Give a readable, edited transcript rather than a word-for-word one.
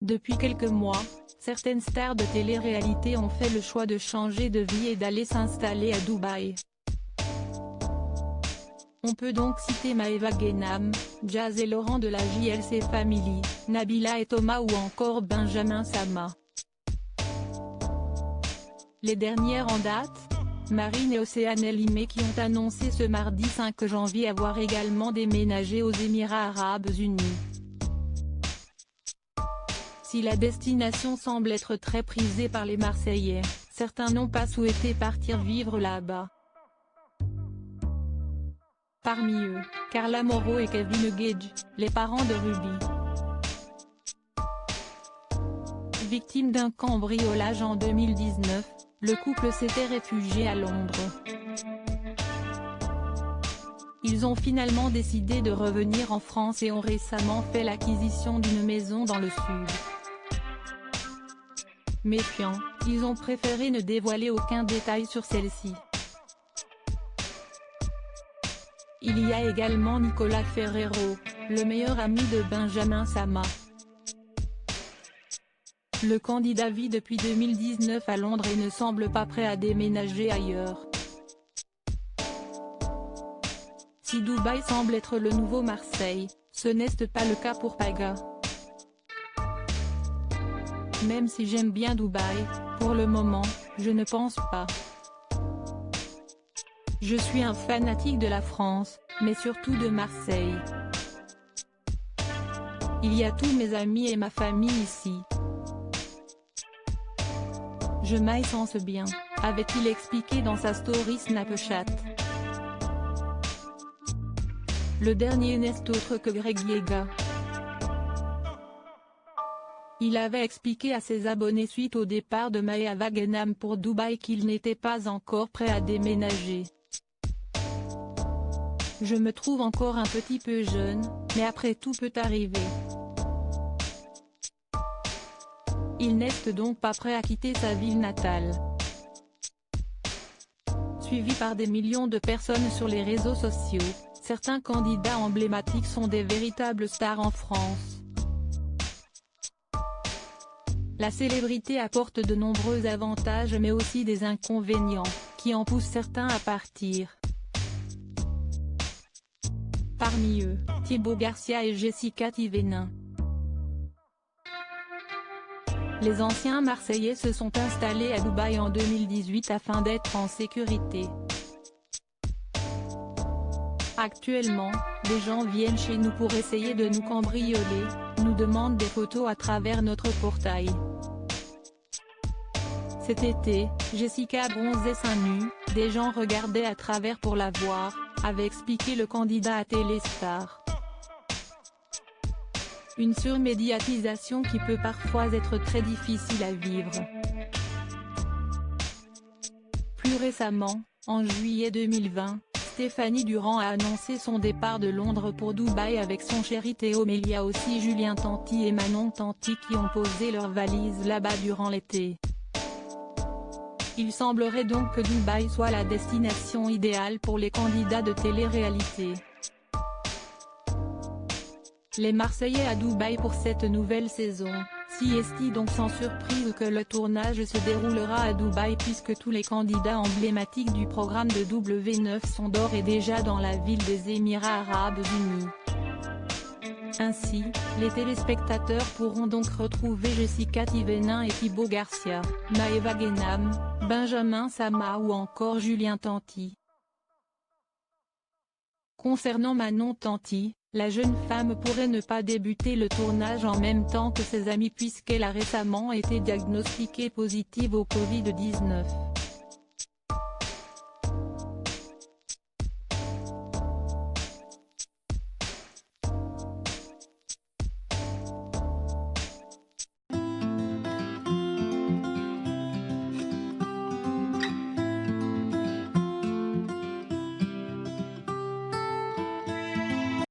Depuis quelques mois, certaines stars de télé-réalité ont fait le choix de changer de vie et d'aller s'installer à Dubaï. On peut donc citer Maeva Guénam, Jazz et Laurent de la JLC Family, Nabila et Thomas ou encore Benjamin Sama. Les dernières en date, Marine et Océane Elimé qui ont annoncé ce mardi 5 janvier avoir également déménagé aux Émirats Arabes Unis. Si la destination semble être très prisée par les Marseillais, certains n'ont pas souhaité partir vivre là-bas. Parmi eux, Carla Moreau et Kevin Gage, les parents de Ruby. Victime d'un cambriolage en 2019, le couple s'était réfugié à Londres. Ils ont finalement décidé de revenir en France et ont récemment fait l'acquisition d'une maison dans le sud. Méfiants, ils ont préféré ne dévoiler aucun détail sur celle-ci. Il y a également Nicolas Ferrero, le meilleur ami de Benjamin Sama. Le candidat vit depuis 2019 à Londres et ne semble pas prêt à déménager ailleurs. Si Dubaï semble être le nouveau Marseille, ce n'est pas le cas pour Paga. Même si j'aime bien Dubaï, pour le moment, je ne pense pas. Je suis un fanatique de la France, mais surtout de Marseille. Il y a tous mes amis et ma famille ici. Je m'y sens bien, avait-il expliqué dans sa story Snapchat. Le dernier n'est autre que Greg Yega. Il avait expliqué à ses abonnés suite au départ de Maeva Guénam pour Dubaï qu'il n'était pas encore prêt à déménager. Je me trouve encore un petit peu jeune, mais après tout peut arriver. Il n'est donc pas prêt à quitter sa ville natale. Suivi par des millions de personnes sur les réseaux sociaux, certains candidats emblématiques sont des véritables stars en France. La célébrité apporte de nombreux avantages mais aussi des inconvénients, qui en poussent certains à partir. Parmi eux, Thibaut Garcia et Jessica Thivenin. Les anciens Marseillais se sont installés à Dubaï en 2018 afin d'être en sécurité. Actuellement, des gens viennent chez nous pour essayer de nous cambrioler, nous demandent des photos à travers notre portail. Cet été, Jessica bronzait seins nus, des gens regardaient à travers pour la voir, avait expliqué le candidat à Téléstar. Une surmédiatisation qui peut parfois être très difficile à vivre. Plus récemment, en juillet 2020, Stéphanie Durand a annoncé son départ de Londres pour Dubaï avec son chéri Théo, mais il y a aussi Julien Tanti et Manon Tanti qui ont posé leurs valises là-bas durant l'été. Il semblerait donc que Dubaï soit la destination idéale pour les candidats de télé-réalité. Les Marseillais à Dubaï pour cette nouvelle saison, si est donc sans surprise que le tournage se déroulera à Dubaï puisque tous les candidats emblématiques du programme de W9 sont d'ores et déjà dans la ville des Émirats Arabes Unis. Ainsi, les téléspectateurs pourront donc retrouver Jessica Thivenin et Thibaut Garcia, Maeva Guénam, Benjamin Sama ou encore Julien Tanti. Concernant Manon Tanti, la jeune femme pourrait ne pas débuter le tournage en même temps que ses amis puisqu'elle a récemment été diagnostiquée positive au Covid-19.